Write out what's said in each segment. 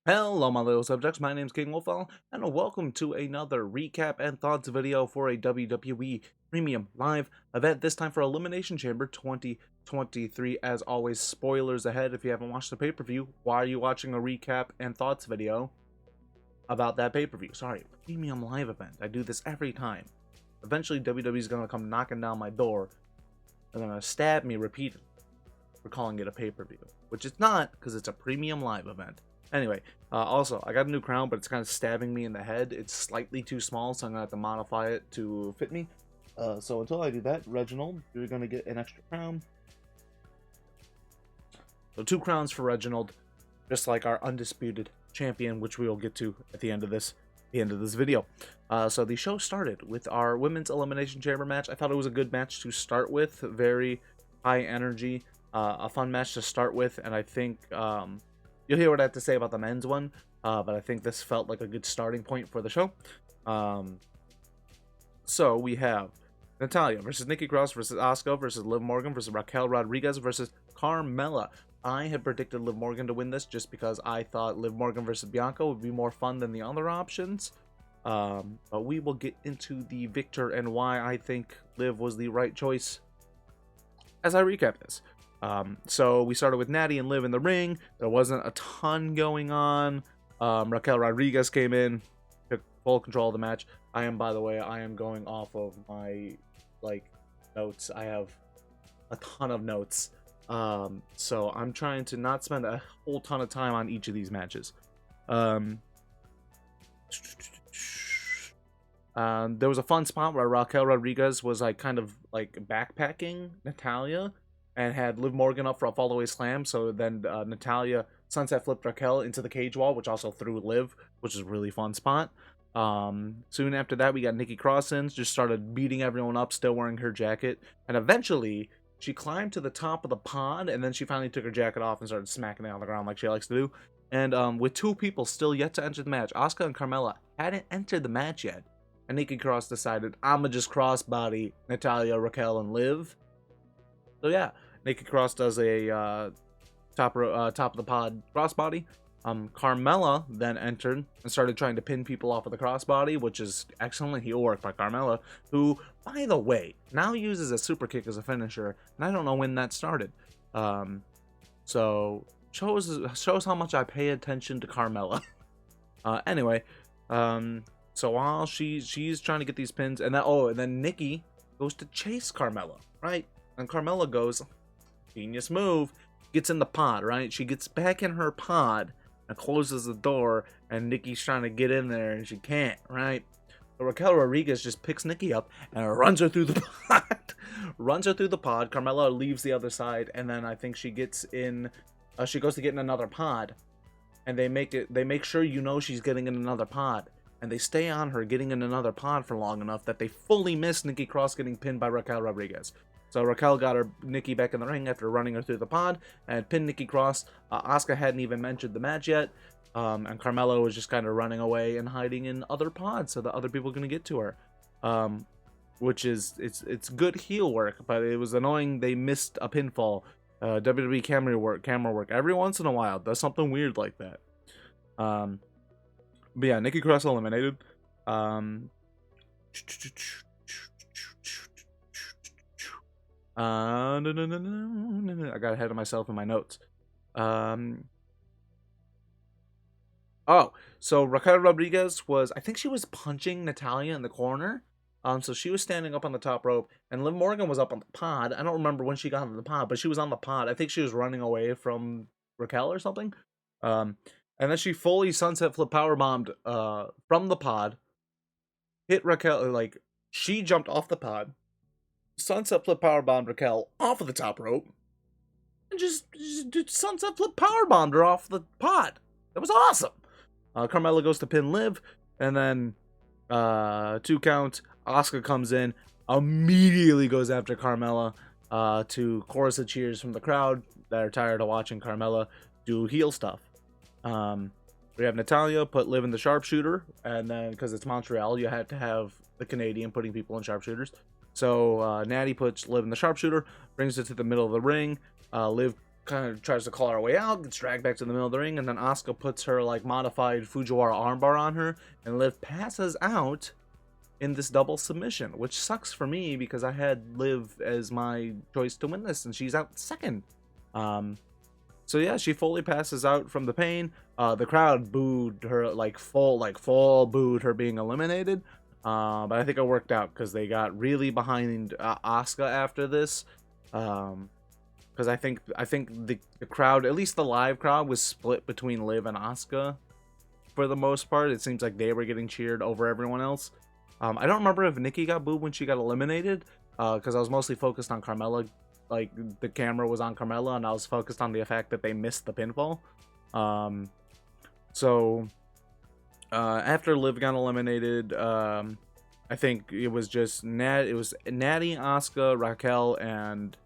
Hello my little subjects, my name is King Wolfell, and welcome to another recap and thoughts video for a WWE Premium Live event, this time for Elimination Chamber 2023. As always, spoilers ahead if you haven't watched the pay-per-view. Why are you watching a recap and thoughts video about that pay-per-view? Sorry, Premium Live event. I do this every time. Eventually WWE is going to come knocking down my door and they're going to stab me repeatedly for calling it a pay-per-view, which it's not because it's a Premium Live event. Anyway, also, I got a new crown, but it's kind of stabbing me in the head. It's slightly too small, so I'm going to have to modify it to fit me. So until I do that, Reginald, you're going to get an extra crown. So 2 crowns for Reginald, just like our undisputed champion, which we will get to at the end of this video. So the show started with our Women's Elimination Chamber match. I thought it was a good match to start with. Very high energy, a fun match to start with, and I think... you'll hear what I have to say about the men's one, but I think this felt like a good starting point for the show. So we have Natalya versus Nikki Cross versus Asuka versus Liv Morgan versus Raquel Rodriguez versus Carmella. I had predicted Liv Morgan to win this just because I thought Liv Morgan versus Bianca would be more fun than the other options. But we will get into the victor and why I think Liv was the right choice as I recap this. So we started with Natty and Liv in the ring. There wasn't a ton going on. Raquel Rodriguez came in, took full control of the match. By the way, I am going off of my, notes. I have a ton of notes. So I'm trying to not spend a whole ton of time on each of these matches. There was a fun spot where Raquel Rodriguez was kind of backpacking Natalya and had Liv Morgan up for a fallaway slam. So then Natalya sunset flipped Raquel into the cage wall, which also threw Liv, which is a really fun spot. Soon after that, we got Nikki Cross in, just started beating everyone up, still wearing her jacket. And eventually, she climbed to the top of the pod, and then she finally took her jacket off and started smacking it on the ground like she likes to do. And with 2 people still yet to enter the match, Asuka and Carmella hadn't entered the match yet. And Nikki Cross decided, I'ma just crossbody Natalya, Raquel, and Liv. So yeah, Nikki Cross does a top of the pod crossbody. Carmella then entered and started trying to pin people off of the crossbody, which is excellent heel work by Carmella, who, by the way, now uses a super kick as a finisher, and I don't know when that started. So shows how much I pay attention to Carmella. Anyway, so while she's trying to get these pins, and then Nikki goes to chase Carmella, right? And Carmella goes, genius move, gets in the pod, right? She gets back in her pod and closes the door, and Nikki's trying to get in there, and she can't, right? So Raquel Rodriguez just picks Nikki up and runs her through the pod. Carmella leaves the other side, and then I think she gets in, she goes to get in another pod, and they make sure you know she's getting in another pod. And they stay on her getting in another pod for long enough that they fully miss Nikki Cross getting pinned by Raquel Rodriguez. So Raquel got Nikki back in the ring after running her through the pod and pinned Nikki Cross. Asuka hadn't even mentioned the match yet, and Carmella was just kind of running away and hiding in other pods so that other people are going to get to her. Which is it's good heel work, but it was annoying they missed a pinfall. WWE camera work every once in a while does something weird like that. But yeah, Nikki Cross eliminated. I got ahead of myself in my notes. So Raquel Rodriguez I think she was punching Natalya in the corner. So she was standing up on the top rope, and Liv Morgan was up on the pod. I don't remember when she got on the pod, but she was on the pod. I think she was running away from Raquel or something. And then she fully sunset flip powerbombed from the pod, hit Raquel, she jumped off the pod, sunset flip powerbombed Raquel off of the top rope, and just sunset flip powerbombed her off the pod. That was awesome. Carmella goes to pin Liv, and then 2 count. Asuka comes in, immediately goes after Carmella to chorus of cheers from the crowd that are tired of watching Carmella do heel stuff. We have Natalya put Liv in the sharpshooter, and then because it's Montreal, you had to have the Canadian putting people in sharpshooters. So Natty puts Liv in the sharpshooter, brings it to the middle of the ring. Liv kind of tries to claw her way out, gets dragged back to the middle of the ring, and then Asuka puts her like modified Fujiwara armbar on her, and Liv passes out in this double submission, which sucks for me because I had Liv as my choice to win this, and she's out second. So yeah, she fully passes out from the pain. The crowd booed her, like full booed her being eliminated. But I think it worked out because they got really behind Asuka after this. Because I think the crowd, at least the live crowd, was split between Liv and Asuka for the most part. It seems like they were getting cheered over everyone else. I don't remember if Nikki got booed when she got eliminated, because I was mostly focused on Carmella. Like, the camera was on Carmella, and I was focused on the fact that they missed the pinfall. So after Liv got eliminated, I think it was just Natty, Asuka, Raquel, and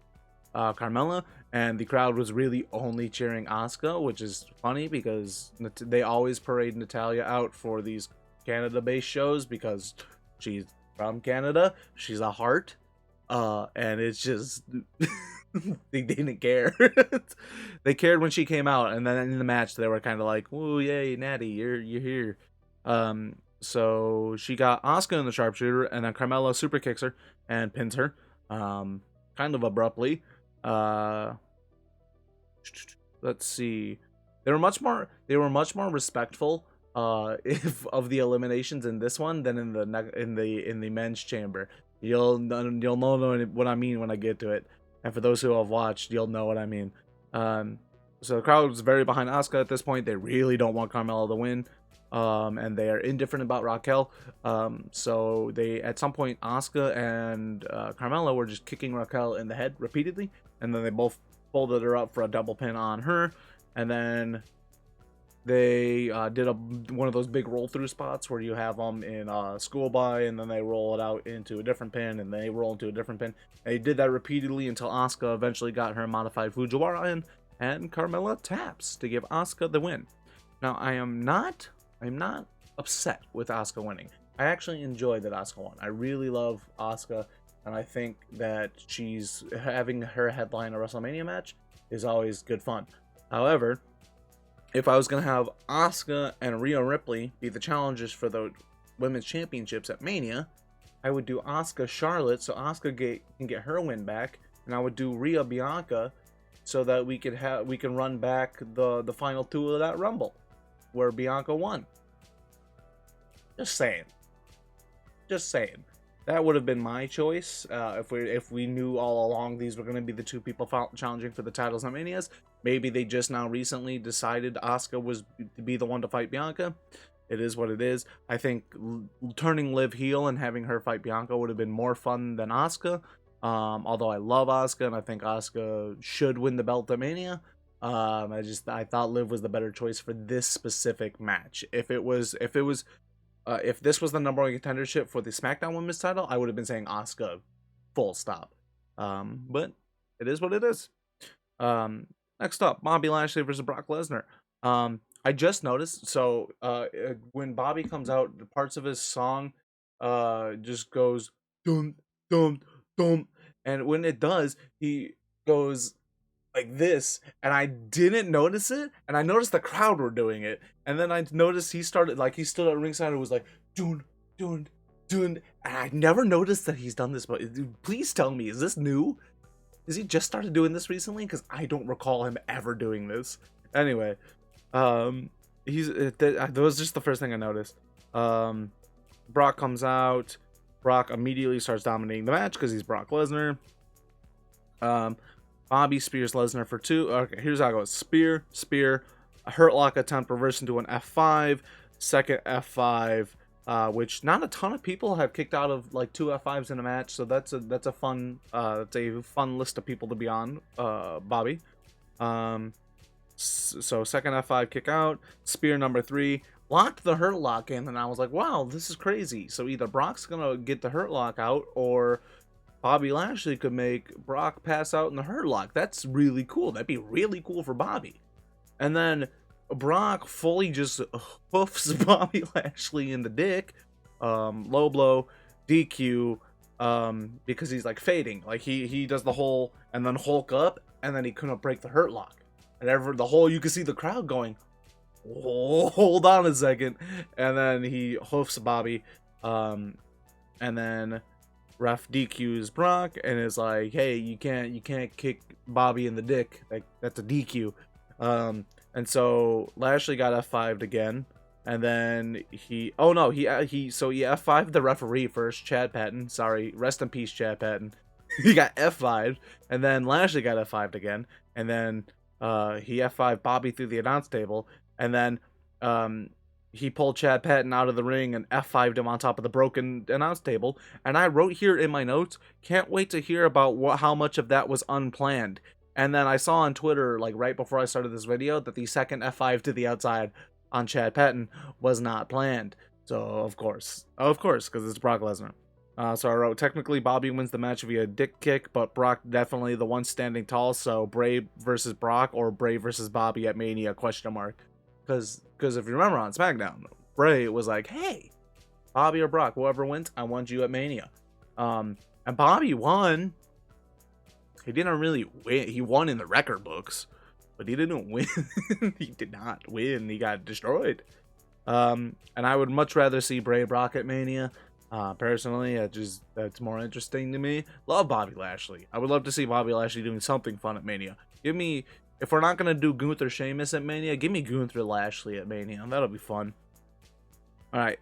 Carmella, and the crowd was really only cheering Asuka, which is funny because they always parade Natalya out for these Canada-based shows because she's from Canada, she's a heart, and it's just they didn't care. They cared when she came out, and then in the match they were kind of like, "Ooh, yay, Natty, you're here." So she got Asuka in the sharpshooter, and then Carmella super kicks her and pins her, kind of abruptly. Let's see. They were much more respectful of the eliminations in this one than in the men's chamber. You'll know what I mean when I get to it. And for those who have watched, you'll know what I mean. So the crowd was very behind Asuka at this point. They really don't want Carmella to win. And they are indifferent about Raquel. So they, at some point, Asuka and Carmella were just kicking Raquel in the head repeatedly, and then they both folded her up for a double pin on her, and then they did one of those big roll through spots where you have them in schoolboy, and then they roll it out into a different pin, and they roll into a different pin. They did that repeatedly until Asuka eventually got her modified Fujiwara in, and Carmella taps to give Asuka the win. Now I'm not upset with Asuka winning. I actually enjoy that Asuka won. I really love Asuka, and I think that she's having her headline a WrestleMania match is always good fun. However, if I was going to have Asuka and Rhea Ripley be the challengers for the women's championships at Mania, I would do Asuka Charlotte so Asuka can get her win back, and I would do Rhea Bianca so that we can run back the final two of that Rumble where Bianca won. Just saying. That would have been my choice if we knew all along these were going to be the two people challenging for the titles at Manias. Maybe they just now recently decided Asuka was to be the one to fight Bianca. It is what it is. I think turning Liv heel and having her fight Bianca would have been more fun than Asuka. Although I love Asuka and I think Asuka should win the belt at Mania. I thought Liv was the better choice for this specific match. If this was the number one contendership for the SmackDown Women's title, I would have been saying Asuka, full stop. But it is what it is. Next up, Bobby Lashley versus Brock Lesnar. I just noticed, so when Bobby comes out, the parts of his song just goes dum dum dum, and when it does, he goes like this, and I didn't notice it, and I noticed the crowd were doing it, and then I noticed he stood at ringside and was like dun dun dun, and I never noticed that he's done this. But please tell me, is this new? Has he just started doing this recently? Because I don't recall him ever doing this. Anyway, that was just the first thing I noticed. Brock comes out. Brock immediately starts dominating the match because he's Brock Lesnar. Bobby spears Lesnar for 2. Okay, here's how it goes. Spear, a hurt lock attempt reversed into an F5, second F5, which not a ton of people have kicked out of like 2 F5s in a match, so that's a fun list of people to be on. Bobby. So second F5 kick out, spear number 3, locked the hurt lock in, and I was like, wow, this is crazy. So either Brock's gonna get the hurt lock out, or Bobby Lashley could make Brock pass out in the hurt lock. That's really cool. That'd be really cool for Bobby. And then Brock fully just hoofs Bobby Lashley in the dick. Low blow, DQ, because he's like fading. Like he does the whole and then Hulk up, and then he couldn't break the hurt lock. And you can see the crowd going, oh, hold on a second, and then he hoofs Bobby, and then ref DQs Brock and is like, hey, you can't kick Bobby in the dick. Like, that's a DQ. And so Lashley got F5'd again, and then he F5'd the referee first, Chad Patton. Sorry, rest in peace, Chad Patton. He got F5'd, and then Lashley got F5'd again, and then he F5'd Bobby through the announce table, and then he pulled Chad Patton out of the ring and F5'd him on top of the broken announce table. And I wrote here in my notes, can't wait to hear about how much of that was unplanned. And then I saw on Twitter, like right before I started this video, that the second F5 to the outside on Chad Patton was not planned. So, of course, because it's Brock Lesnar. So I wrote, technically Bobby wins the match via dick kick, but Brock definitely the one standing tall, so Bray versus Brock or Bray versus Bobby at Mania, ? Because if you remember on SmackDown, Bray was like, hey, Bobby or Brock, whoever wins, I want you at Mania. And Bobby won. He didn't really win. He won in the record books, but he didn't win. He did not win. He got destroyed. And I would much rather see Bray Brock at Mania. Personally, that's more interesting to me. Love Bobby Lashley. I would love to see Bobby Lashley doing something fun at Mania. If we're not gonna do Gunther Sheamus at Mania, give me Gunther Lashley at Mania. That'll be fun. All right.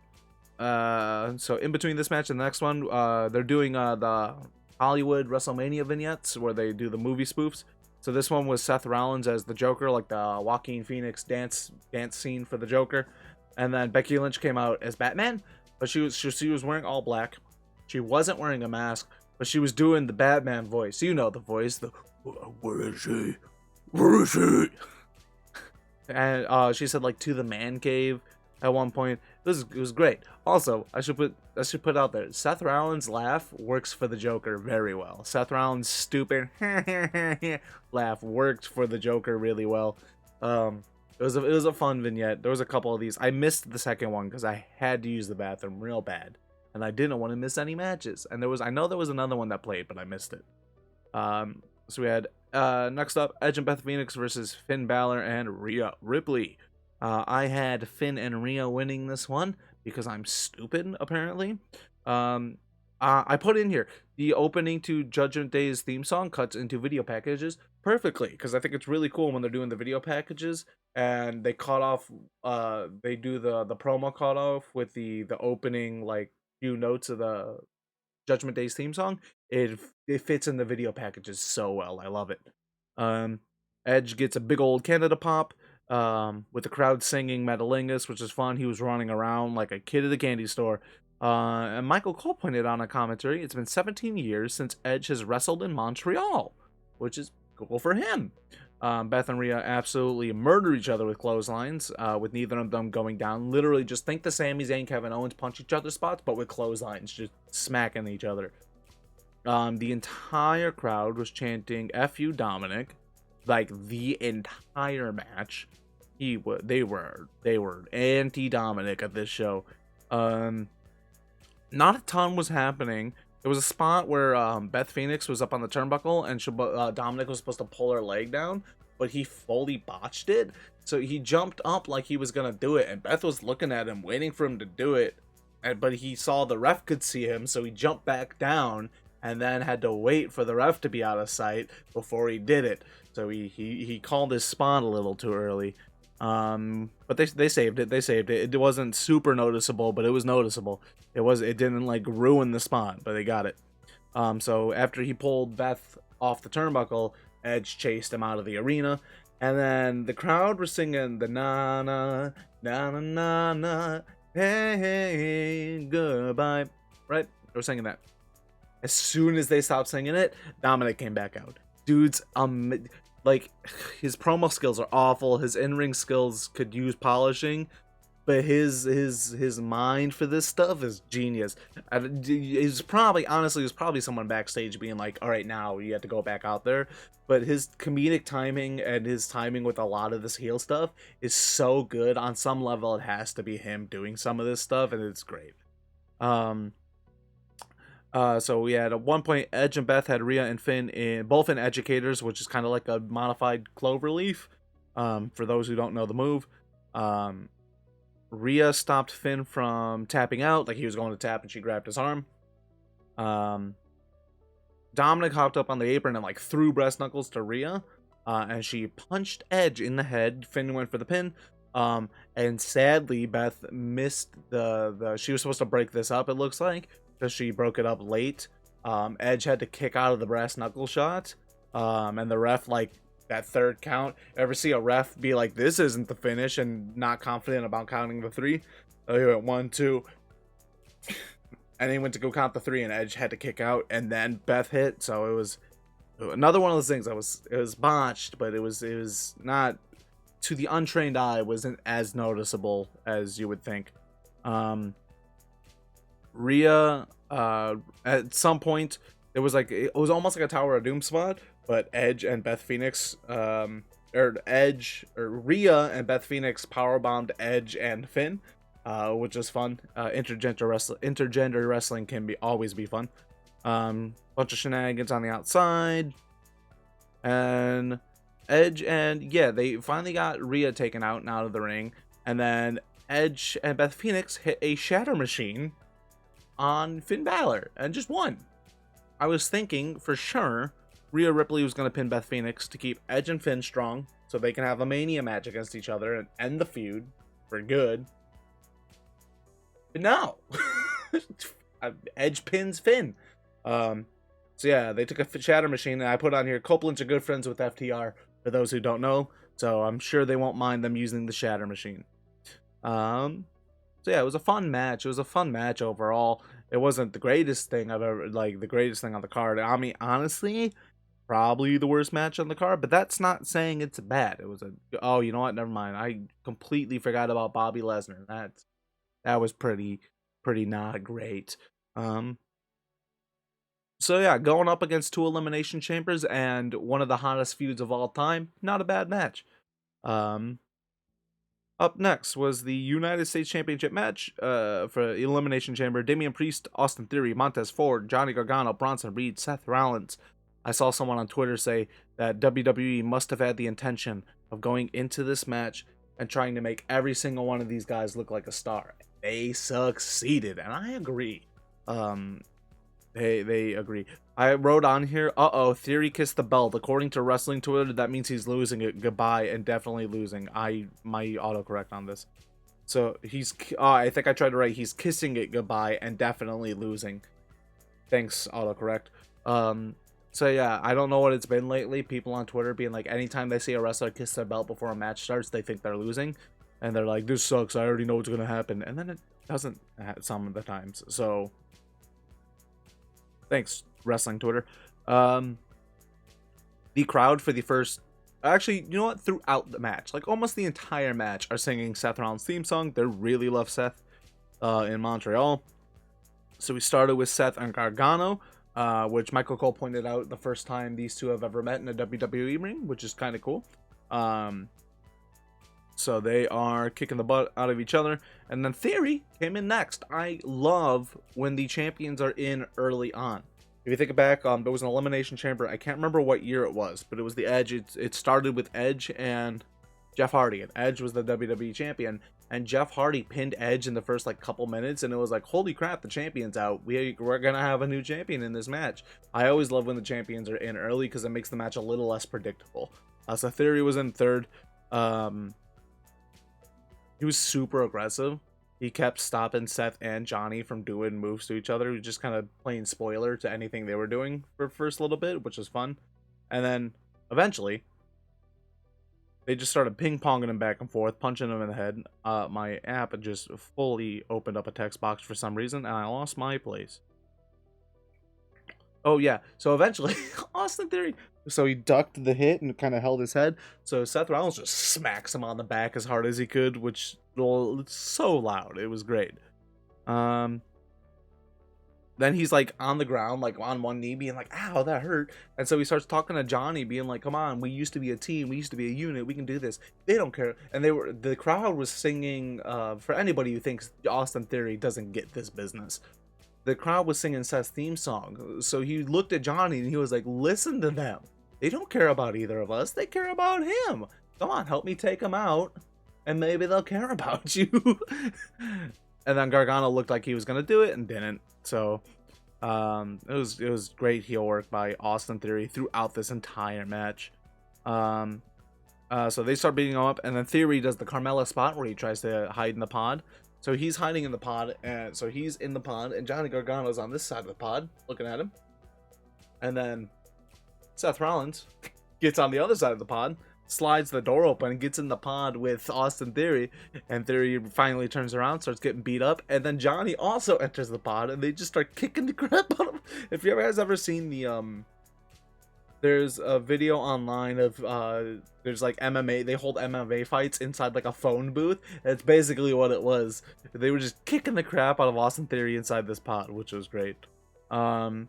So in between this match and the next one, they're doing the Hollywood WrestleMania vignettes where they do the movie spoofs. So this one was Seth Rollins as the Joker, like the Joaquin Phoenix dance scene for the Joker, and then Becky Lynch came out as Batman, but she was wearing all black. She wasn't wearing a mask, but she was doing the Batman voice. You know the voice, the where is he? Where is he? And she said like to the man cave at one point. It was great. Also, I should put out there, Seth Rollins' laugh works for the Joker very well. Seth Rollins' stupid laugh worked for the Joker really well. It was a fun vignette. There was a couple of these. I missed the second one because I had to use the bathroom real bad, and I didn't want to miss any matches. And I know there was another one that played, but I missed it. So we had next up, Edge and Beth Phoenix versus Finn Balor and Rhea Ripley. I had Finn and Rhea winning this one because I'm stupid, apparently. I put in here, the opening to Judgment Day's theme song cuts into video packages perfectly, because I think it's really cool when they're doing the video packages and they cut off, they do the promo cut off with the opening, like, few notes of the Judgment Day's theme song. It fits in the video packages so well. I love it. Edge gets a big old Canada pop, with the crowd singing Metalingus, which is fun. He was running around like a kid at the candy store. And Michael Cole pointed on a commentary, it's been 17 years since Edge has wrestled in Montreal, which is cool for him. Beth and Rhea absolutely murder each other with clotheslines, with neither of them going down. Literally, just think the Sami Zayn, Kevin Owens punch each other's spots, but with clotheslines, just smacking each other. The entire crowd was chanting "F you, Dominic," like the entire match. They were anti-Dominic at this show. Not a ton was happening. There was a spot where Beth Phoenix was up on the turnbuckle and Dominic was supposed to pull her leg down, but he fully botched it. So he jumped up like he was gonna do it, and Beth was looking at him, waiting for him to do it. But he saw the ref could see him, so he jumped back down and then had to wait for the ref to be out of sight before he did it. So he called his spot a little too early. But they saved it. It wasn't super noticeable, but it was noticeable. It didn't like ruin the spot, but they got it. So after he pulled Beth off the turnbuckle, Edge chased him out of the arena, and then the crowd were singing the na na na na na na hey, hey goodbye, right? They were singing that. As soon as they stopped singing it, Dominic came back out. Dude's like, his promo skills are awful. His in-ring skills could use polishing, but his mind for this stuff is genius. It was probably someone backstage being like, all right, now you have to go back out there. But his comedic timing and his timing with a lot of this heel stuff is so good. On some level, it has to be him doing some of this stuff, and it's great. So we had at one point Edge and Beth had Rhea and Finn in both in educators, which is kind of like a modified cloverleaf. For those who don't know the move, Rhea stopped Finn from tapping out, like he was going to tap, and she grabbed his arm. Dominic hopped up on the apron and like threw breast knuckles to Rhea, and she punched Edge in the head. Finn went for the pin. And sadly, Beth missed the. She was supposed to break this up, it looks like, because she broke it up late. Edge had to kick out of the brass knuckle shot. And the ref, like, that third count. Ever see a ref be like, this isn't the finish, and not confident about counting the three? So he went 1, 2. And he went to go count the 3, and Edge had to kick out, and then Beth hit. So it was another one of those things that it was botched, but it was not, to the untrained eye, wasn't as noticeable as you would think. Rhea, at some point, it was almost like a Tower of Doom spot, but Edge and Beth Phoenix, Rhea and Beth Phoenix powerbombed Edge and Finn, which was fun. Intergender wrestling can always be fun. Bunch of shenanigans on the outside, and Edge and they finally got Rhea taken out and out of the ring, and then Edge and Beth Phoenix hit a shatter machine on Finn Balor and just won. I was thinking for sure Rhea Ripley was going to pin Beth Phoenix to keep Edge and Finn strong so they can have a Mania match against each other and end the feud for good. But no. Edge pins Finn. So yeah, they took a shatter machine, and I put on here, Copeland's are good friends with FTR, for those who don't know, so I'm sure they won't mind them using the shatter machine. So yeah, it was a fun match. It was a fun match overall. It wasn't the greatest thing I've ever, the greatest thing on the card. I mean, honestly, probably the worst match on the card, but that's not saying it's bad. It was oh, you know what? Never mind. I completely forgot about Bobby Lesnar. That was pretty not great. So yeah, going up against 2 Elimination Chambers and one of the hottest feuds of all time, not a bad match. Up next was the United States Championship match for Elimination Chamber. Damian Priest, Austin Theory, Montez Ford, Johnny Gargano, Bronson Reed, Seth Rollins. I saw someone on Twitter say that WWE must have had the intention of going into this match and trying to make every single one of these guys look like a star. They succeeded, and I agree. They agree. I wrote on here, Theory kissed the belt. According to wrestling Twitter, that means he's losing it. Goodbye, and definitely losing. My autocorrect on this. So I think I tried to write, he's kissing it goodbye and definitely losing. Thanks, autocorrect. So yeah, I don't know what it's been lately. People on Twitter being like, anytime they see a wrestler kiss their belt before a match starts, they think they're losing. And they're like, this sucks, I already know what's going to happen. And then it doesn't some of the times. So thanks, wrestling Twitter. The crowd for the first, actually, you know what, throughout the match, like almost the entire match, are singing Seth Rollins' theme song. They really love Seth in Montreal. So we started with Seth and Gargano, which Michael Cole pointed out the first time these two have ever met in a WWE ring, which is kind of cool. So they are kicking the butt out of each other. And then Theory came in next. I love when the champions are in early on. If you think back, there was an Elimination Chamber. I can't remember what year it was, but it was the Edge. It started with Edge and Jeff Hardy. And Edge was the WWE champion. And Jeff Hardy pinned Edge in the first couple minutes. And it was like, holy crap, the champion's out. We're going to have a new champion in this match. I always love when the champions are in early because it makes the match a little less predictable. So Theory was in third. He was super aggressive. He kept stopping Seth and Johnny from doing moves to each other. He was just kind of playing spoiler to anything they were doing for the first little bit, which was fun. And then eventually, they just started ping-ponging him back and forth, punching him in the head. My app had just fully opened up a text box for some reason, and I lost my place. Oh, yeah. So eventually, Austin Theory... So he ducked the hit and kind of held his head. So Seth Rollins just smacks him on the back as hard as he could, which was so loud. It was great. Then he's on the ground, on one knee, being like, ow, that hurt. And so he starts talking to Johnny, being like, come on, we used to be a team. We used to be a unit. We can do this. They don't care. And the crowd was singing, for anybody who thinks Austin Theory doesn't get this business. the crowd was singing Seth's theme song. So he looked at Johnny and he was like, listen to them. They don't care about either of us. They care about him. Come on, help me take him out, and maybe they'll care about you. And then Gargano looked like he was going to do it and didn't. So it was great heel work by Austin Theory throughout this entire match. So they start beating him up, and then Theory does the Carmella spot where he tries to hide in the pod. So he's hiding in the pod, and so he's in the pod, and Johnny Gargano's on this side of the pod, looking at him. And then Seth Rollins gets on the other side of the pod, slides the door open, and gets in the pod with Austin Theory. And Theory finally turns around, starts getting beat up, and then Johnny also enters the pod, and they just start kicking the crap out of him. If you guys ever seen the there's a video online of there's like MMA, they hold MMA fights inside like a phone booth. It's basically what it was. They were just kicking the crap out of Austin Theory inside this pod, which was great. Damian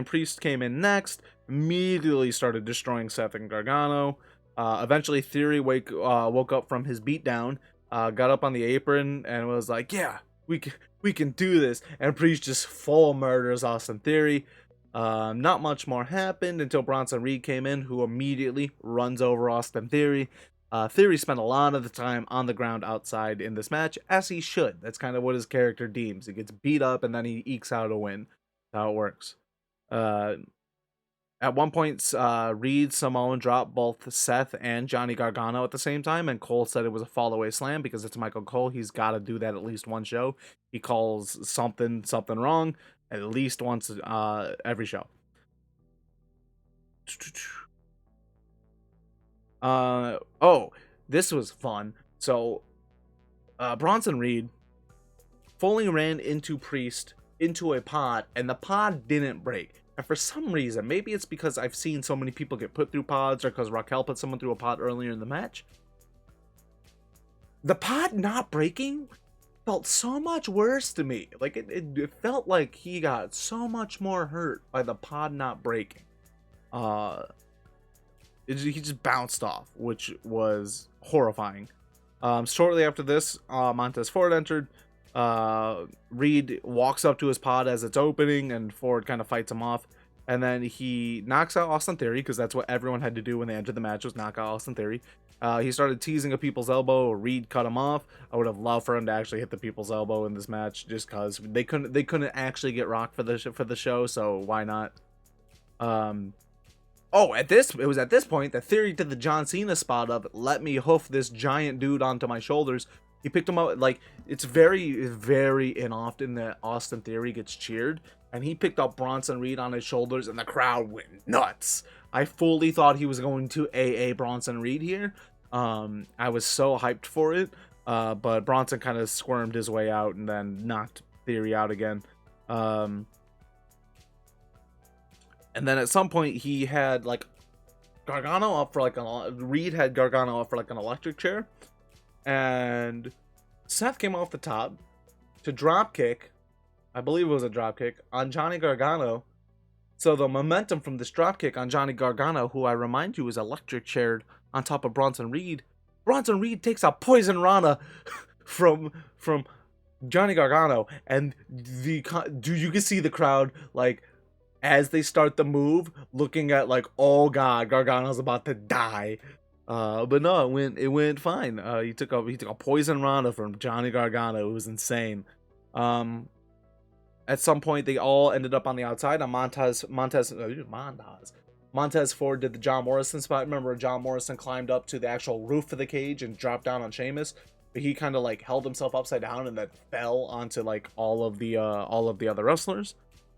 Priest came in next, immediately started destroying Seth and Gargano. Eventually Theory woke up from his beatdown, got up on the apron and was like, yeah, we can do this. And Priest just full murders Austin Theory. Not much more happened until Bronson Reed came in, who immediately runs over Austin Theory. Theory spent a lot of the time on the ground outside in this match, as he should. That's kind of what his character deems. He gets beat up and then he ekes out a win. That's how it works. At one point, Reed Samoan dropped both Seth and Johnny Gargano at the same time, and Cole said it was a fall-away slam because it's Michael Cole. He's got to do that at least one show. He calls something wrong at least once every show. Oh, this was fun. So, Bronson Reed fully ran into Priest into a pod, and the pod didn't break. And for some reason, maybe it's because I've seen so many people get put through pods, or because Raquel put someone through a pod earlier in the match, the pod not breaking felt so much worse to me. Like, it felt like he got so much more hurt by the pod not breaking. He just bounced off, which was horrifying. Shortly after this, Montez Ford entered. Reed walks up to his pod as it's opening, and Ford kind of fights him off. And then he knocks out Austin Theory, because that's what everyone had to do when they entered the match, was knock out Austin Theory. He started teasing a people's elbow. Reed cut him off. I would have loved for him to actually hit the people's elbow in this match, just because they couldn't actually get Rock for the show, so why not? It was at this point that Theory did the John Cena spot of let me hoof this giant dude onto my shoulders. He picked him up. Like, it's very, very inoften that Austin Theory gets cheered, and he picked up Bronson Reed on his shoulders, and the crowd went nuts. I fully thought he was going to AA Bronson Reed here. I was so hyped for it, but Bronson kind of squirmed his way out and then knocked Theory out again. And then at some point he had like Gargano up for like Reed had Gargano up for like an electric chair, and Seth came off the top to drop kick. I believe it was a drop kick on Johnny Gargano. So the momentum from this drop kick on Johnny Gargano, who I remind you is electric chaired on top of Bronson Reed takes a poison rana from Johnny Gargano, and you can see the crowd like as they start the move looking at like, oh god, Gargano's about to die. But no, it went fine. He took a poison rana from Johnny Gargano. It was insane. At some point they all ended up on the outside, and Montez Ford did the John Morrison spot. Remember, John Morrison climbed up to the actual roof of the cage and dropped down on Sheamus, but he kind of like held himself upside down and then fell onto like all of the other wrestlers.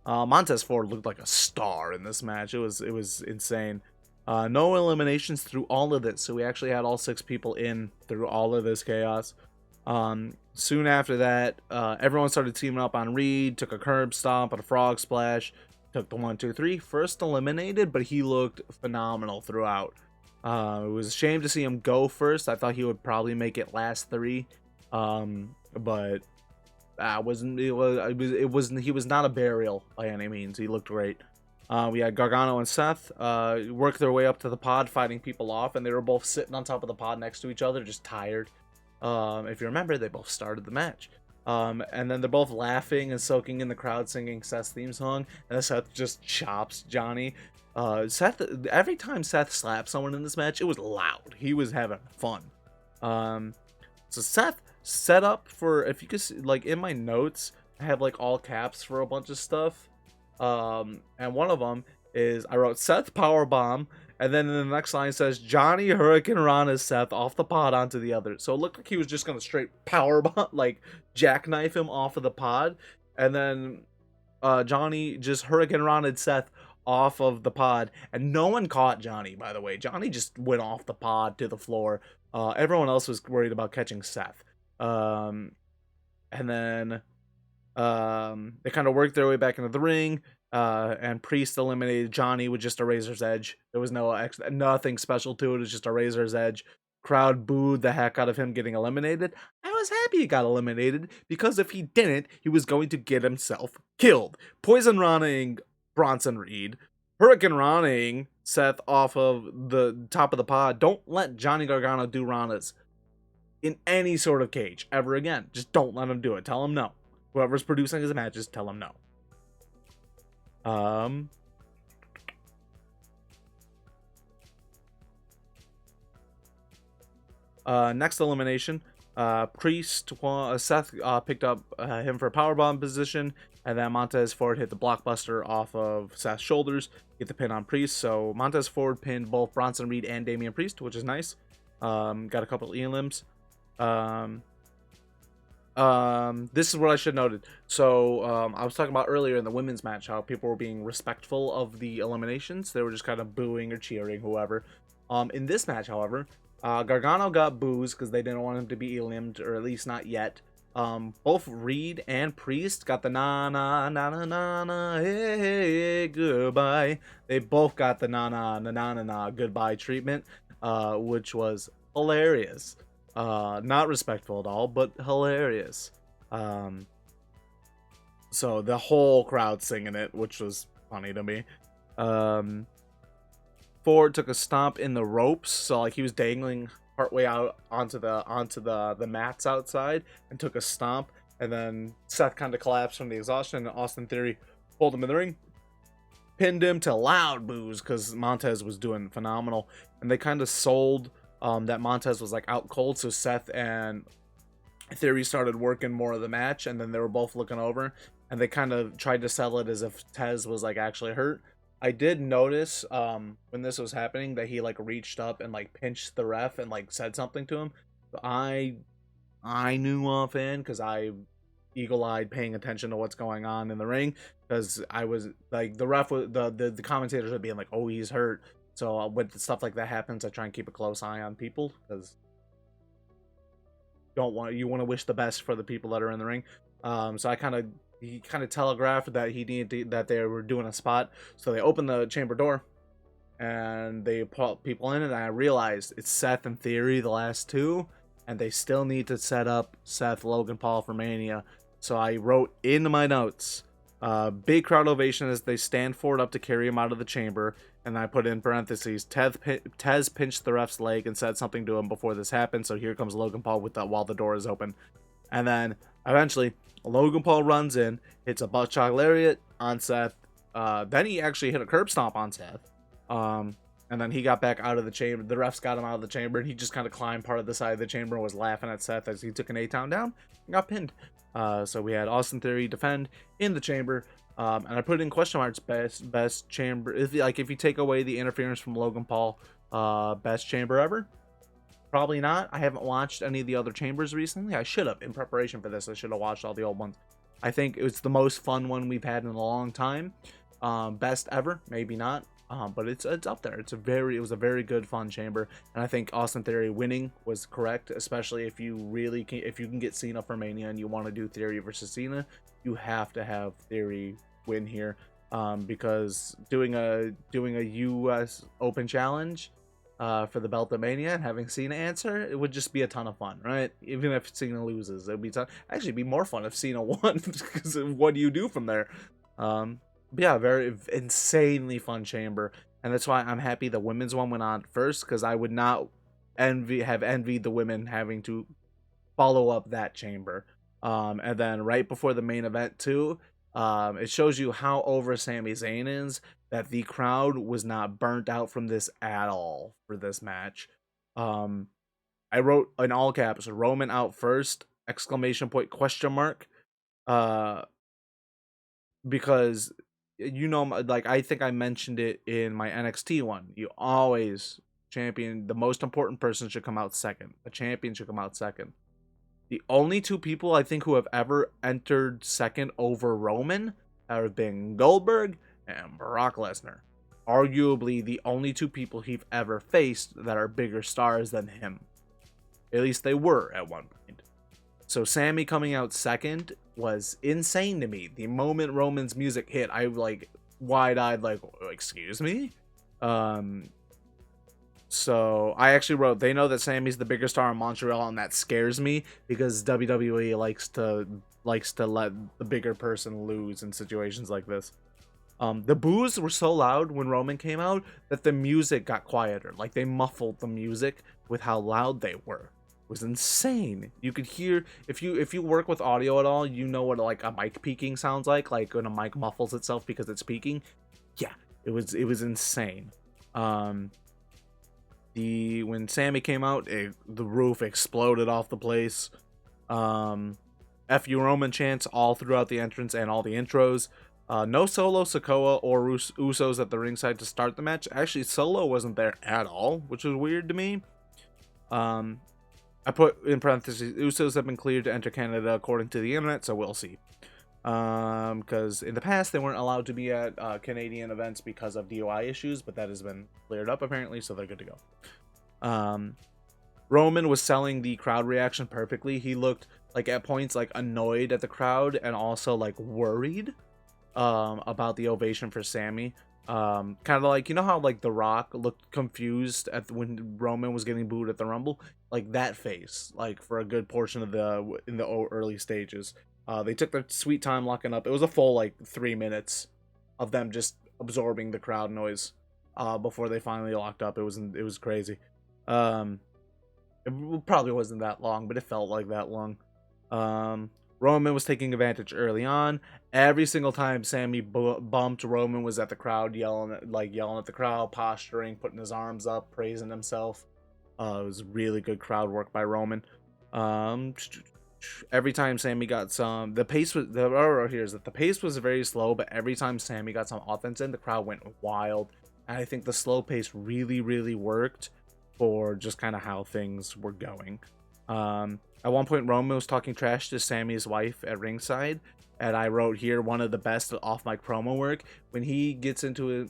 Montez Ford looked like a star in this match. It was insane. No eliminations through all of this, so we actually had all 6 people in through all of this chaos. Soon after that, everyone started teaming up on Reed, took a curb stomp and a frog splash, took the 1, 2, 3, first eliminated, but he looked phenomenal throughout. It was a shame to see him go first. I thought he would probably make it last 3, but he was not a burial by any means. He looked great. We had Gargano and Seth work their way up to the pod, fighting people off, and they were both sitting on top of the pod next to each other, just tired. If you remember, they both started the match. And then they're both laughing and soaking in the crowd singing Seth's theme song, and then Seth just chops Johnny. Seth, every time Seth slapped someone in this match, it was loud. He was having fun. So Seth set up for, if you could see, like in my notes, I have like all caps for a bunch of stuff. And one of them is I wrote Seth powerbomb, and then in the next line says Johnny Hurricane Rana's Seth off the pod onto the other. So it looked like he was just gonna straight powerbomb, like jackknife him off of the pod, and then Johnny just Hurricane Rana'd Seth off of the pod, and no one caught Johnny, by the way. Johnny just went off the pod to the floor. Everyone else was worried about catching Seth. And then they kind of worked their way back into the ring, and Priest eliminated Johnny with just a razor's edge. There was nothing special to it. It was just a razor's edge. Crowd booed the heck out of him getting eliminated. I was happy he got eliminated, because if he didn't, he was going to get himself killed. Poison Ranaing Bronson Reed, Hurricane Ranaing Seth off of the top of the pod. Don't let Johnny Gargano do Ranas in any sort of cage ever again. Just don't let him do it. Tell him no. Whoever's producing his matches, tell him no. Next elimination, Priest, Seth picked up him for a powerbomb position, and then Montez Ford hit the blockbuster off of Seth's shoulders, get the pin on Priest. So Montez Ford pinned both Bronson Reed and Damian Priest, which is nice. Got a couple of elims. This is what I should have noted. So I was talking about earlier in the women's match how people were being respectful of the eliminations. They were just kind of booing or cheering whoever. In this match, however, Gargano got boos because they didn't want him to be eliminated, or at least not yet. Both Reed and Priest got the na na na na na na hey, hey, hey goodbye. They both got the na na na na na na goodbye treatment, which was hilarious. Not respectful at all, but hilarious. So the whole crowd singing it, which was funny to me. Ford took a stomp in the ropes, so like he was dangling partway out onto the mats outside, and took a stomp, and then Seth kind of collapsed from the exhaustion, and Austin Theory pulled him in the ring, pinned him to loud boos because Montez was doing phenomenal, and they kind of sold that Montez was like out cold, so Seth and Theory started working more of the match, and then they were both looking over, and they kind of tried to sell it as if Tez was like actually hurt. I did notice when this was happening that he like reached up and like pinched the ref and like said something to him. So I knew offhand because I eagle-eyed paying attention to what's going on in the ring, because I was like the ref was the commentators are being like, oh, he's hurt. So when stuff like that happens, I try and keep a close eye on people, because you want to wish the best for the people that are in the ring. So he kind of telegraphed that that they were doing a spot, so they opened the chamber door and they put people in, and I realized it's Seth and Theory, the last two, and they still need to set up Seth Logan Paul for Mania. So I wrote in my notes, big crowd ovation as they stand forward up to carry him out of the chamber. And I put in parentheses, Tez pinched the ref's leg and said something to him before this happened. So here comes Logan Paul while the door is open. And then eventually Logan Paul runs in, hits a buckshot lariat on Seth. Then he actually hit a curb stomp on Seth. And then he got back out of the chamber. The refs got him out of the chamber, and he just kind of climbed part of the side of the chamber and was laughing at Seth as he took an A-Town down and got pinned. So we had Austin Theory defend in the chamber. And I put in question marks, best chamber. If you take away the interference from Logan Paul, best chamber ever? Probably not. I haven't watched any of the other chambers recently. I should have. In preparation for this, I should have watched all the old ones. I think it's the most fun one we've had in a long time. Best ever? Maybe not. But it's up there. It was a very good, fun chamber, and I think Austin Theory winning was correct, especially if you can get Cena for Mania and you want to do Theory versus Cena, you have to have Theory win here, because doing a U.S. Open challenge for the belt of Mania and having Cena answer, it would just be a ton of fun, right? Even if Cena loses, it'd be actually be more fun if Cena won, because what do you do from there? But yeah, very insanely fun chamber, and that's why I'm happy the women's one went on first, because I would not have envied the women having to follow up that chamber. And then right before the main event too, it shows you how over Sami Zayn is, that the crowd was not burnt out from this at all for this match. I wrote in all caps, Roman out first, exclamation point, question mark. Uh, because like I think I mentioned it in my NXT one. You always champion, the most important person should come out second. A champion should come out second. The only two people I think who have ever entered second over Roman have been Goldberg and Brock Lesnar. Arguably the only two people he've ever faced that are bigger stars than him. At least they were at one point. So Sami coming out second was insane to me. The moment Roman's music hit, I like wide-eyed, like, excuse me? So I actually wrote, they know that Sami's the bigger star in Montreal, and that scares me because WWE likes to let the bigger person lose in situations like this. The boos were so loud when Roman came out that the music got quieter. Like, they muffled the music with how loud they were. It was insane. You could hear, if you work with audio at all, you know what like a mic peaking sounds like when a mic muffles itself because it's peaking. Yeah, it was insane. When Sami came out, the roof exploded off the place. F you Roman chants all throughout the entrance and all the intros. No Solo, Sikoa, or Usos at the ringside to start the match. Actually, Solo wasn't there at all, which was weird to me. I put in parentheses, Usos have been cleared to enter Canada according to the internet, so we'll see. Because in the past, they weren't allowed to be at Canadian events because of DUI issues, but that has been cleared up apparently, so they're good to go. Roman was selling the crowd reaction perfectly. He looked like at points like annoyed at the crowd and also like worried about the ovation for Sami. Kind of like, you know how like The Rock looked confused when Roman was getting booed at the Rumble, like that face, like for a good portion of in the early stages. They took their sweet time locking up. It was a full like 3 minutes of them just absorbing the crowd noise before they finally locked up. It was crazy. It probably wasn't that long, but it felt like that long. Roman was taking advantage early on. Every single time Sami bumped, Roman was at the crowd yelling at the crowd, posturing, putting his arms up, praising himself. It was really good crowd work by Roman. Every time Sami got some, the pace was the pace was very slow, but every time Sami got some offense in, the crowd went wild. And I think the slow pace really, really worked for just kind of how things were going. At one point, Roman was talking trash to Sami's wife at ringside, and I wrote here one of the best off-mic promo work. When he gets into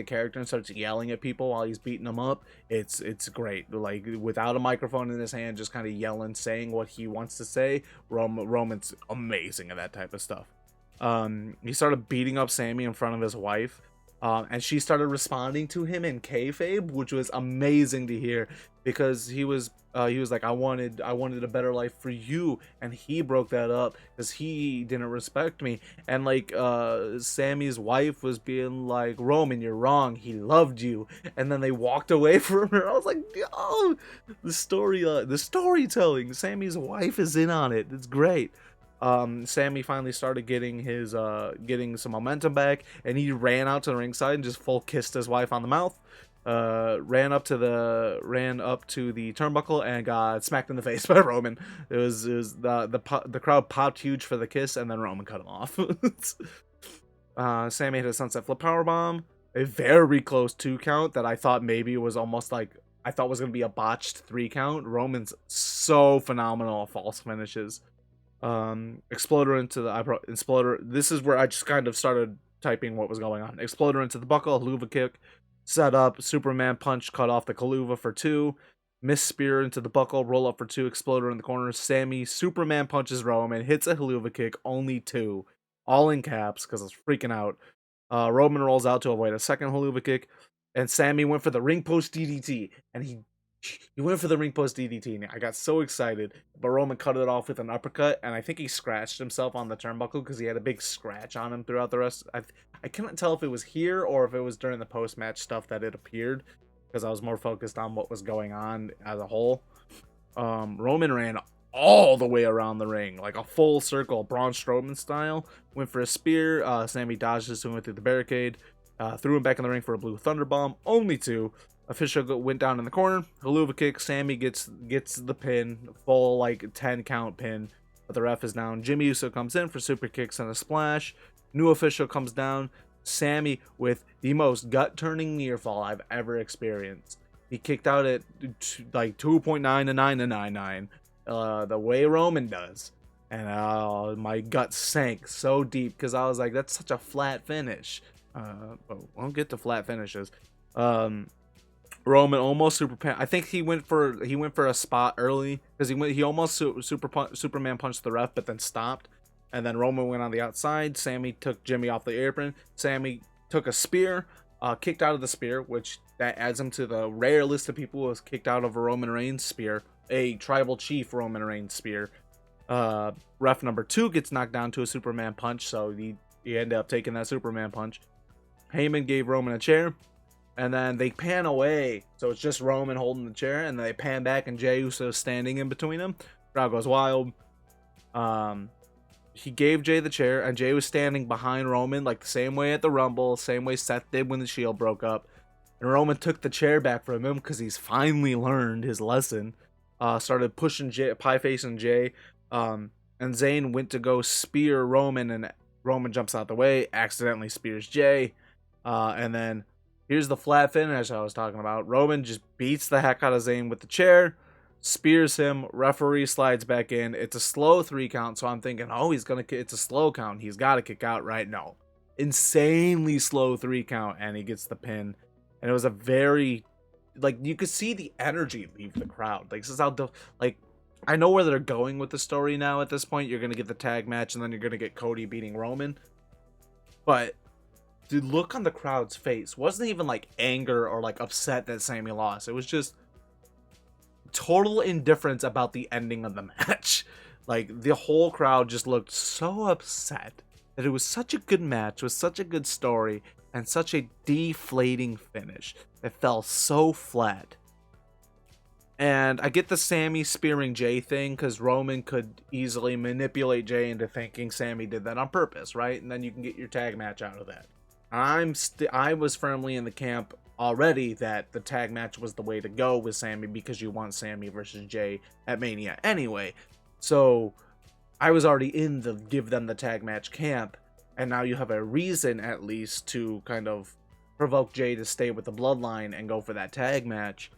character and starts yelling at people while he's beating them up, it's great. Like without a microphone in his hand, just kind of yelling, saying what he wants to say. Roman's amazing at that type of stuff. He started beating up Sami in front of his wife. And she started responding to him in kayfabe, which was amazing to hear, because he was like, I wanted a better life for you, and he broke that up because he didn't respect me. And like Sami's wife was being like, Roman, you're wrong, he loved you. And then they walked away from her. I was like, oh, the storytelling, Sami's wife is in on it. It's great. Sami finally started getting his getting some momentum back, and he ran out to the ringside and just full kissed his wife on the mouth. Ran up to the turnbuckle and got smacked in the face by Roman. It was the crowd popped huge for the kiss, and then Roman cut him off. Sami hit a sunset flip powerbomb, a very close 2 count that I thought maybe was almost like, I thought was gonna be a botched 3 count. Roman's so phenomenal at false finishes. Exploder into the exploder. This is where I just kind of started typing what was going on. Exploder into the buckle, Helluva kick, set up, Superman punch, cut off the Helluva for 2, miss spear into the buckle, roll up for 2, exploder in the corner. Sami Superman punches Roman, hits a Helluva kick, only 2, all in caps because I was freaking out. Roman rolls out to avoid a second Helluva kick, and Sami went for the ring post DDT, and he went for the ring post DDT, and I got so excited, but Roman cut it off with an uppercut, and I think he scratched himself on the turnbuckle because he had a big scratch on him throughout the rest. I couldn't tell if it was here or if it was during the post-match stuff that it appeared, because I was more focused on what was going on as a whole. Roman ran all the way around the ring, like a full circle, Braun Strowman style. Went for a spear. Sammy dodged this and went through the barricade. Threw him back in the ring for a blue thunder bomb. Only two. Official went down in the corner. Haluva kick. Sammy gets the pin. Full like 10 count pin. But the ref is down. Jimmy Uso comes in for super kicks and a splash. New official comes down. Sammy with the most gut-turning near fall I've ever experienced. He kicked out at like 2.9 to 9 to 9.9. The way Roman does, and my gut sank so deep because I was like, that's such a flat finish. But we'll get to flat finishes. Roman almost I think he went for a spot early because he almost Superman punched the ref but then stopped, and then Roman went on the outside. Sammy took Jimmy off the apron. Sammy took a spear, kicked out of the spear, which that adds him to the rare list of people who was kicked out of a Roman Reigns spear. A tribal chief Roman Reigns spear. Ref number 2 gets knocked down to a Superman punch, so he ended up taking that Superman punch. Heyman gave Roman a chair, and then they pan away, so it's just Roman holding the chair, and they pan back, and Jey Uso standing in between them. Crowd goes wild. He gave Jey the chair, and Jey was standing behind Roman, like the same way at the Rumble, same way Seth did when the Shield broke up. And Roman took the chair back from him because he's finally learned his lesson. Started pushing pie facing Jey, and Zayn went to go spear Roman, and Roman jumps out the way, accidentally spears Jey, and then here's the flat finish I was talking about. Roman just beats the heck out of Zayn with the chair, spears him, referee slides back in. It's a slow 3 count, so I'm thinking, oh, it's a slow count, he's got to kick out, right? No, insanely slow 3 count, and he gets the pin, and it was a very, like, you could see the energy leave the crowd. Like, this is how I know where they're going with the story now. At this point, you're gonna get the tag match, and then you're gonna get Cody beating Roman. But the look on the crowd's face wasn't even like anger or like upset that Sammy lost. It was just total indifference about the ending of the match. Like, the whole crowd just looked so upset that it was such a good match with such a good story and such a deflating finish. It fell so flat. And I get the Sammy spearing Jey thing because Roman could easily manipulate Jey into thinking Sammy did that on purpose, right? And then you can get your tag match out of that. I was firmly in the camp already that the tag match was the way to go with Sammy because you want Sammy versus Jey at Mania anyway. So I was already in the give them the tag match camp, and now you have a reason at least to kind of provoke Jey to stay with the bloodline and go for that tag match.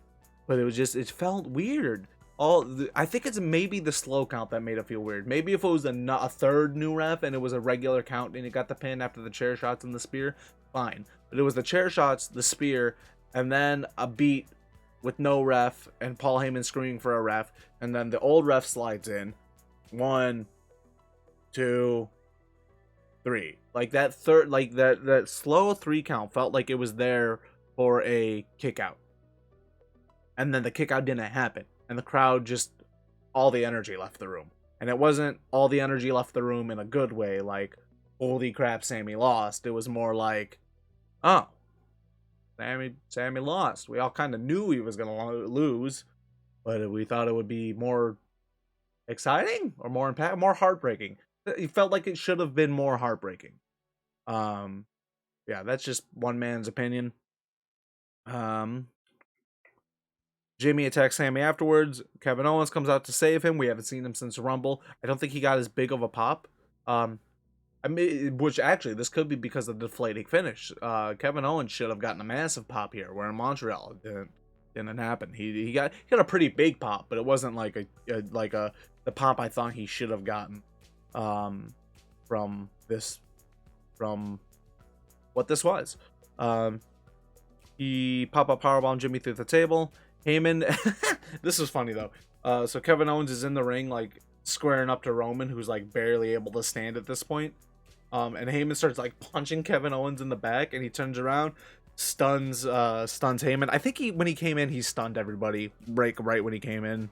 But it felt weird. I think it's maybe the slow count that made it feel weird. Maybe if it was a third new ref and it was a regular count and he got the pin after the chair shots and the spear, fine. But it was the chair shots, the spear, and then a beat with no ref and Paul Heyman screaming for a ref, and then the old ref slides in. 1, 2, 3. Like that third, like that slow 3 count felt like it was there for a kick out. And then the kick out didn't happen. And the crowd just, all the energy left the room. And it wasn't all the energy left the room in a good way, like, holy crap, Sammy lost. It was more like, oh, Sammy lost. We all kind of knew he was going to lose, but we thought it would be more exciting or more heartbreaking. It felt like it should have been more heartbreaking. Yeah, that's just one man's opinion. Jimmy attacks Sammy afterwards. Kevin Owens comes out to save him. We haven't seen him since Rumble. I don't think he got as big of a pop. Which actually, this could be because of the deflating finish. Kevin Owens should have gotten a massive pop here, where in Montreal it didn't happen. He got a pretty big pop, but it wasn't like the pop I thought he should have gotten from what this was. He pop-up powerbomb Jimmy through the table. Heyman, this is funny though. So Kevin Owens is in the ring, like squaring up to Roman, who's like barely able to stand at this point. And Heyman starts like punching Kevin Owens in the back, and he turns around, stuns Heyman. I think when he came in, he stunned everybody right when he came in.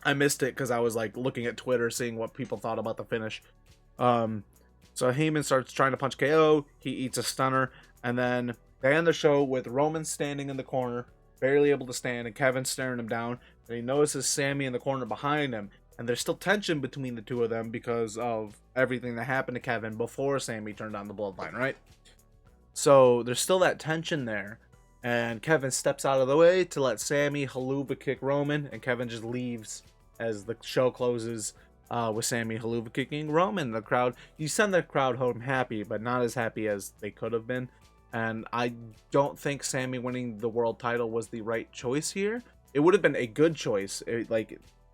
I missed it because I was like looking at Twitter, seeing what people thought about the finish. So Heyman starts trying to punch KO. He eats a stunner, and then they end the show with Roman standing in the corner, barely able to stand, and Kevin staring him down. And he notices Sammy in the corner behind him. And there's still tension between the two of them because of everything that happened to Kevin before Sammy turned on the bloodline, right? So there's still that tension there. And Kevin steps out of the way to let Sammy haluva kick Roman, and Kevin just leaves as the show closes with Sammy haluva kicking Roman. The crowd, you send the crowd home happy, but not as happy as they could have been. And I don't think Sammy winning the world title was the right choice here. It would have been a good choice.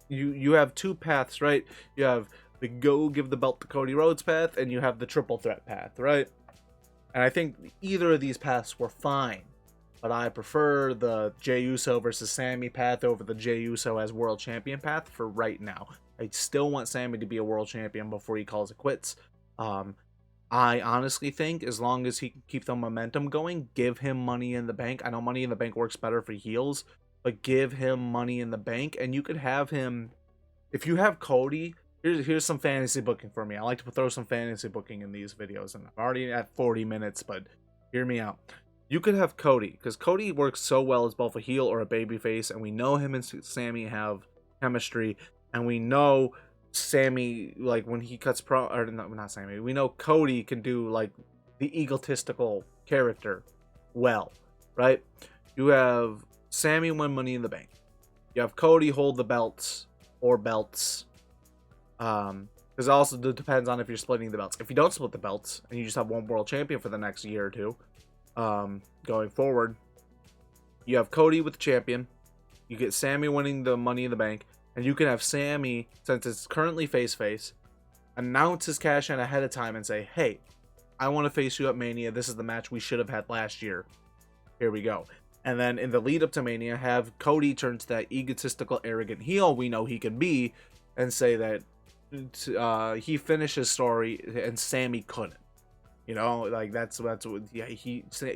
You have two paths, right? You have the go give the belt to Cody Rhodes path, and you have the triple threat path, right? And I think either of these paths were fine, but I prefer the Jey Uso versus Sammy path over the Jey Uso as world champion path for right now. I still want Sammy to be a world champion before he calls it quits. I honestly think as long as he can keep the momentum going, give him Money in the Bank. I know Money in the Bank works better for heels, but give him Money in the Bank, and you could have him. If you have Cody, here's some fantasy booking for me. I like to throw some fantasy booking in these videos, and I'm already at 40 minutes, but hear me out. You could have Cody, because Cody works so well as both a heel or a babyface, and we know him and Sammy have chemistry, and we know Sammy, like, when he cuts or not Sammy, we know Cody can do, like, the egotistical character well, right? You have Sammy win Money in the Bank. You have Cody hold the belts, or belts, because it also depends on if you're splitting the belts. If you don't split the belts, and you just have one world champion for the next year or two, going forward, you have Cody with the champion, you get Sammy winning the Money in the Bank, and you can have Sammy, since it's currently face, announce his cash in ahead of time and say, hey, I want to face you at Mania. This is the match we should have had last year. Here we go. And then in the lead up to Mania, have Cody turn to that egotistical, arrogant heel we know he can be, and say that he finished his story and Sammy couldn't. You know, like that's what, yeah,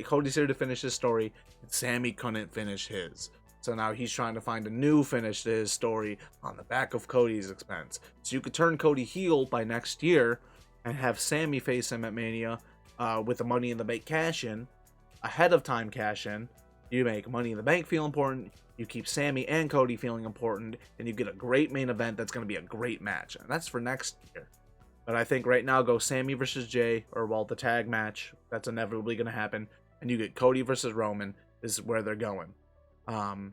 Cody's here to finish his story, and Sammy couldn't finish his. So now he's trying to find a new finish to his story on the back of Cody's expense. So you could turn Cody heel by next year and have Sammy face him at Mania with the Money in the Bank cash in, ahead of time cash in. You make Money in the Bank feel important, you keep Sammy and Cody feeling important, and you get a great main event that's going to be a great match. And that's for next year. But I think right now go Sammy versus Jey, or well, the tag match, that's inevitably going to happen. And you get Cody versus Roman is where they're going. And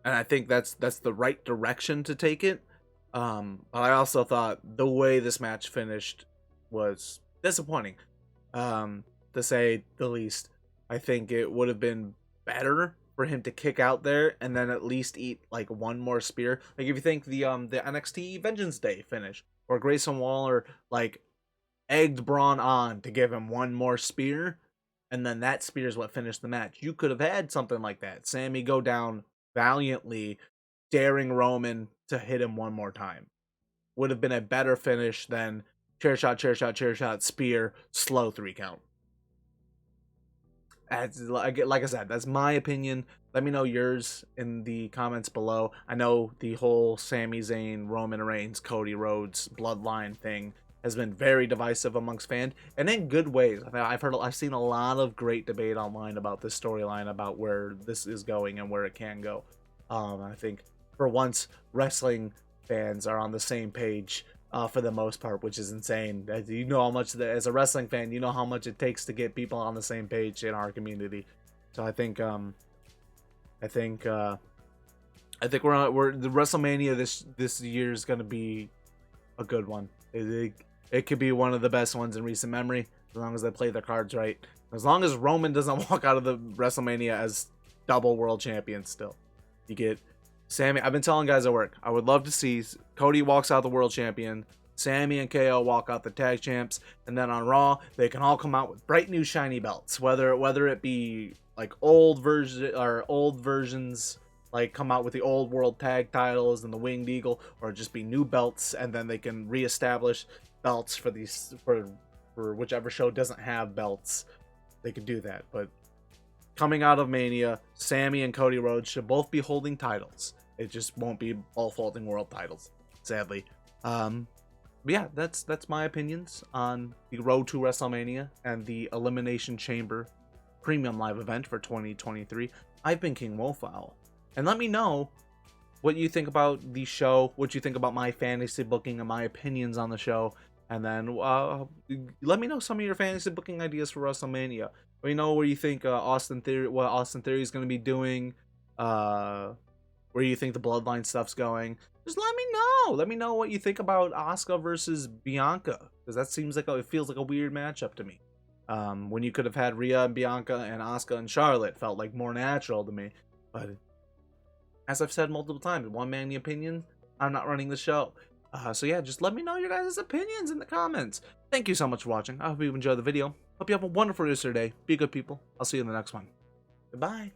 I think that's the right direction to take it. But I also thought the way this match finished was disappointing, to say the least. I think it would have been better for him to kick out there and then at least eat like one more spear. Like if you think the NXT Vengeance Day finish, or Grayson Waller like egged Braun on to give him one more spear, and then that spear is what finished the match. You could have had something like that. Sammy go down valiantly, daring Roman to hit him one more time. Would have been a better finish than chair shot, spear, slow 3 count. Like I said, that's my opinion. Let me know yours in the comments below. I know the whole Sami Zayn, Roman Reigns, Cody Rhodes bloodline thing has been very divisive amongst fans, and in good ways. I've seen a lot of great debate online about this storyline, about where this is going and where it can go. I think for once, wrestling fans are on the same page for the most part, which is insane. You know how much, as a wrestling fan, you know how much it takes to get people on the same page in our community. So I think we're the WrestleMania this year is gonna be a good one. It could be one of the best ones in recent memory, as long as they play their cards right. As long as Roman doesn't walk out of the WrestleMania as double world champion still. You get Sammy. I've been telling guys at work, I would love to see Cody walks out the world champion, Sammy and KO walk out the tag champs, and then on Raw they can all come out with bright new shiny belts. Whether it be like old versions, like come out with the old world tag titles and the Winged Eagle, or just be new belts, and then they can reestablish belts for these for whichever show doesn't have belts. They could do that. But coming out of Mania, Sammy and Cody Rhodes should both be holding titles. It just won't be both holding world titles, sadly. But yeah, that's my opinions on the road to WrestleMania and the Elimination Chamber premium live event for 2023. I've been King Wolfowl, and let me know what you think about the show, what you think about my fantasy booking and my opinions on the show, and then let me know some of your fantasy booking ideas for WrestleMania. Let me know where you think Austin Theory, what Austin Theory is going to be doing, where you think the Bloodline stuff's going. Just let me know. Let me know what you think about Asuka versus Bianca, because that seems like it feels like a weird matchup to me. When you could have had Rhea and Bianca and Asuka and Charlotte felt like more natural to me, but as I've said multiple times, one man the opinion, I'm not running the show. So yeah, just let me know your guys' opinions in the comments. Thank you so much for watching. I hope you enjoyed the video. Hope you have a wonderful rest of your day. Be good, people. I'll see you in the next one. Goodbye.